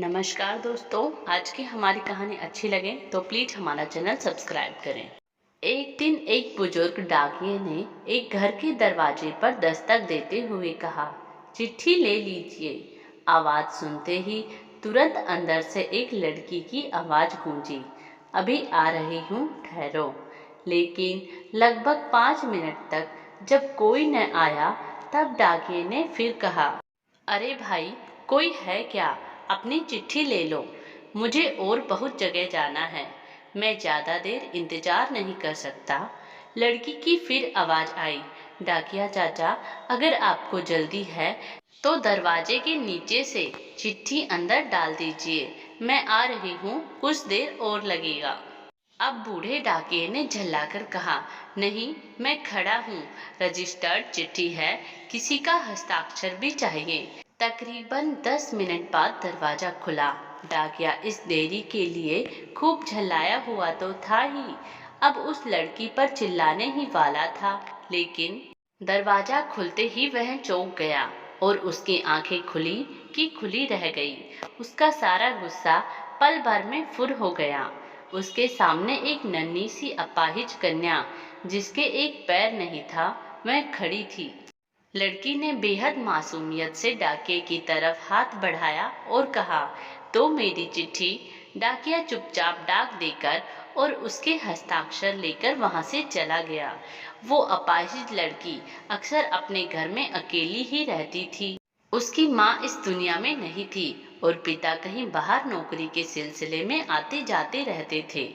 नमस्कार दोस्तों। आज की हमारी कहानी अच्छी लगे तो प्लीज हमारा चैनल सब्सक्राइब करें। एक दिन एक बुजुर्ग डाकिये ने एक घर के दरवाजे पर दस्तक देते हुए कहा, चिट्ठी ले लीजिए। आवाज सुनते ही तुरंत अंदर से एक लड़की की आवाज गूंजी, अभी आ रही हूँ, ठहरो। लेकिन लगभग 5 मिनट तक जब कोई न आया तब डाकिये ने फिर कहा, अरे भाई, कोई है क्या? अपनी चिट्ठी ले लो। मुझे और बहुत जगह जाना है। मैं ज़्यादा देर इंतज़ार नहीं कर सकता। लड़की की फिर आवाज़ आई, डाकिया चाचा, अगर आपको जल्दी है तो दरवाजे के नीचे से चिट्ठी अंदर डाल दीजिए। मैं आ रही हूँ, कुछ देर और लगेगा। अब बूढ़े डाकिये ने झल्लाकर कहा, नहीं, मैं खड़ा हूँ। रजिस्टर्ड चिट्ठी है, किसी का हस्ताक्षर भी चाहिए। तकरीबन 10 मिनट बाद दरवाजा खुला। डाकिया इस देरी के लिए खूब झल्लाया हुआ तो था ही, अब उस लड़की पर चिल्लाने ही वाला था। लेकिन दरवाजा खुलते ही वह चौंक गया और उसकी आंखें खुली कि खुली रह गई। उसका सारा गुस्सा पल भर में फुर हो गया। उसके सामने एक नन्ही सी अपाहिज कन्या, जिसके एक पैर नहीं था, वह खड़ी थी। लड़की ने बेहद मासूमियत से डाकिये की तरफ हाथ बढ़ाया और कहा, तो मेरी चिट्ठी। डाकिया चुपचाप डाक देकर और उसके हस्ताक्षर लेकर वहां से चला गया। वो अपाहिज लड़की अक्सर अपने घर में अकेली ही रहती थी। उसकी माँ इस दुनिया में नहीं थी और पिता कहीं बाहर नौकरी के सिलसिले में आते जाते रहते थे।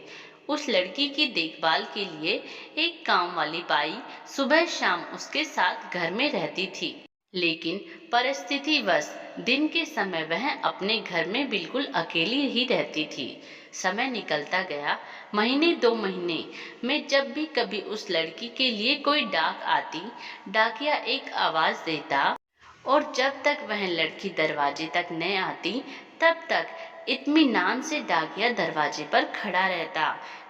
उस लड़की की देखभाल के लिए एक काम वाली बाई सुबह शाम उसके साथ घर में रहती थी। लेकिन परिस्थितिवश दिन के समय वह अपने घर में बिल्कुल अकेली ही रहती थी। समय निकलता गया। महीने 2 महीने में जब भी कभी उस लड़की के लिए कोई डाक आती, डाकिया एक आवाज देता और जब तक वह लड़की दरवाजे तक न आती तब तक इत्मीनान से डाकिया दरवाजे पर खड़ा रहता।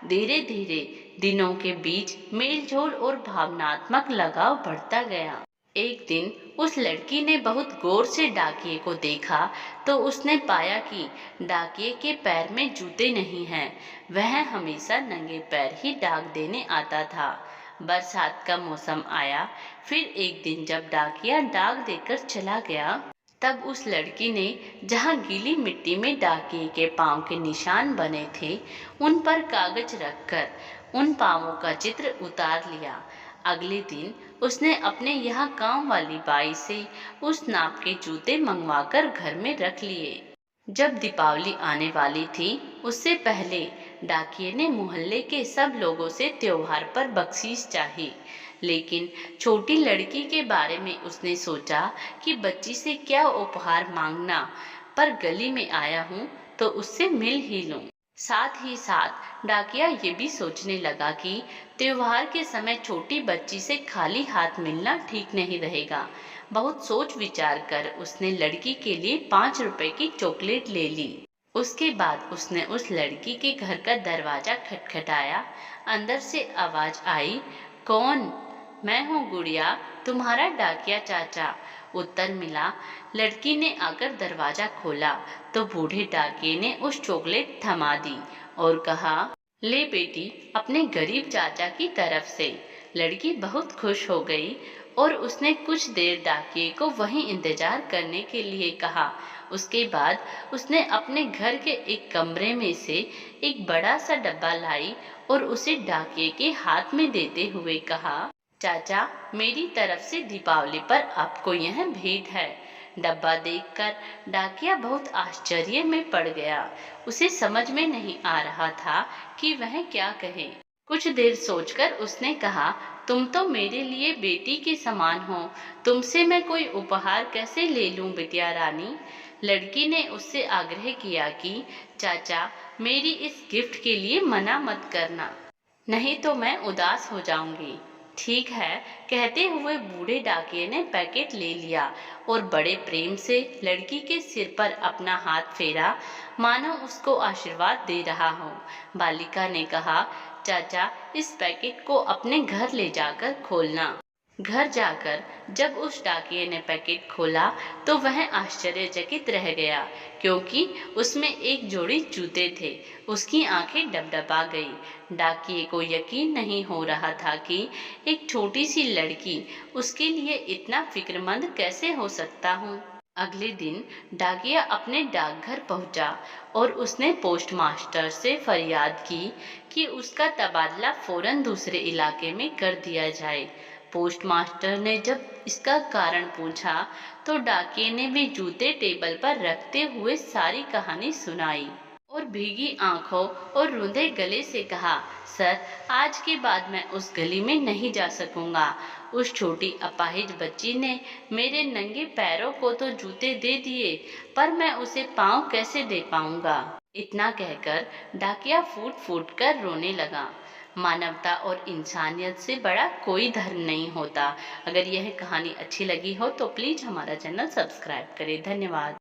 धीरे धीरे दिनों के बीच मेलजोल और भावनात्मक लगाव बढ़ता गया। एक दिन उस लड़की ने बहुत गौर से डाकिये को देखा तो उसने पाया कि डाकिये के पैर में जूते नहीं हैं। वह हमेशा नंगे पैर ही डाक देने आता था। बरसात का मौसम आया। फिर एक दिन जब डाकिया डाक देकर चला गया तब उस लड़की ने जहाँ गीली मिट्टी में डाकिये के पांव के निशान बने थे, उन पर कागज रखकर उन पांवों का चित्र उतार लिया। अगले दिन उसने अपने यहाँ काम वाली बाई से उस नाप के जूते मंगवाकर घर में रख लिए। जब दीपावली आने वाली थी, उससे पहले डाकिये ने मोहल्ले के सब लोगों से त्योहार पर बख्शीश चाही। लेकिन छोटी लड़की के बारे में उसने सोचा कि बच्ची से क्या उपहार मांगना, पर गली में आया हूँ तो उससे मिल ही लूं। साथ ही साथ डाकिया ये भी सोचने लगा कि त्योहार के समय छोटी बच्ची से खाली हाथ मिलना ठीक नहीं रहेगा। बहुत सोच विचार कर उसने लड़की के लिए 5 रुपए की चॉकलेट ले ली। उसके बाद उसने उस लड़की के घर का दरवाजा खटखटाया। अंदर से आवाज आई, कौन? मैं हूँ गुड़िया, तुम्हारा डाकिया चाचा। उत्तर मिला। लड़की ने आकर दरवाजा खोला तो बूढ़े डाकिये ने उस चॉकलेट थमा दी और कहा, ले बेटी, अपने गरीब चाचा की तरफ से। लड़की बहुत खुश हो गई और उसने कुछ देर डाकिये को वहीं इंतजार करने के लिए कहा। उसके बाद उसने अपने घर के एक कमरे में से एक बड़ा सा डब्बा लाई और उसे डाकिये के हाथ में देते हुए कहा, चाचा, मेरी तरफ से दीपावली पर आपको यह भेंट है। डब्बा देखकर डाकिया बहुत आश्चर्य में पड़ गया। उसे समझ में नहीं आ रहा था कि वह क्या कहे। कुछ देर सोचकर उसने कहा, तुम तो मेरे लिए बेटी के समान हो, तुमसे मैं कोई उपहार कैसे ले लूं बिटिया रानी। लड़की ने उससे आग्रह किया कि चाचा, मेरी इस गिफ्ट के लिए मना मत करना, नहीं तो मैं उदास हो जाऊंगी। ठीक है, कहते हुए बूढ़े डाकिये ने पैकेट ले लिया और बड़े प्रेम से लड़की के सिर पर अपना हाथ फेरा, मानो उसको आशीर्वाद दे रहा हो। बालिका ने कहा, चाचा, इस पैकेट को अपने घर ले जाकर खोलना। घर जाकर जब उस डाकिये ने पैकेट खोला तो वह आश्चर्यचकित रह गया, क्योंकि उसमें एक जोड़ी जूते थे। उसकी आंखें डबडबा गई। डाकिये को यकीन नहीं हो रहा था कि एक छोटी सी लड़की उसके लिए इतना फिक्रमंद कैसे हो सकता हूँ। अगले दिन डाकिया अपने डाकघर पहुंचा और उसने पोस्टमास्टर से फरियाद की कि उसका तबादला फौरन दूसरे इलाके में कर दिया जाए। पोस्टमास्टर ने जब इसका कारण पूछा तो डाकिये ने भी जूते टेबल पर रखते हुए सारी कहानी सुनाई और भीगी आंखों और रूंधे गले से कहा, सर, आज के बाद मैं उस गली में नहीं जा सकूंगा। उस छोटी अपाहिज बच्ची ने मेरे नंगे पैरों को तो जूते दे दिए, पर मैं उसे पाँव कैसे दे पाऊंगा। इतना कहकर डाकिया फूट फूट कर रोने लगा। मानवता और इंसानियत से बड़ा कोई धर्म नहीं होता। अगर यह कहानी अच्छी लगी हो तो प्लीज हमारा चैनल सब्सक्राइब करें। धन्यवाद।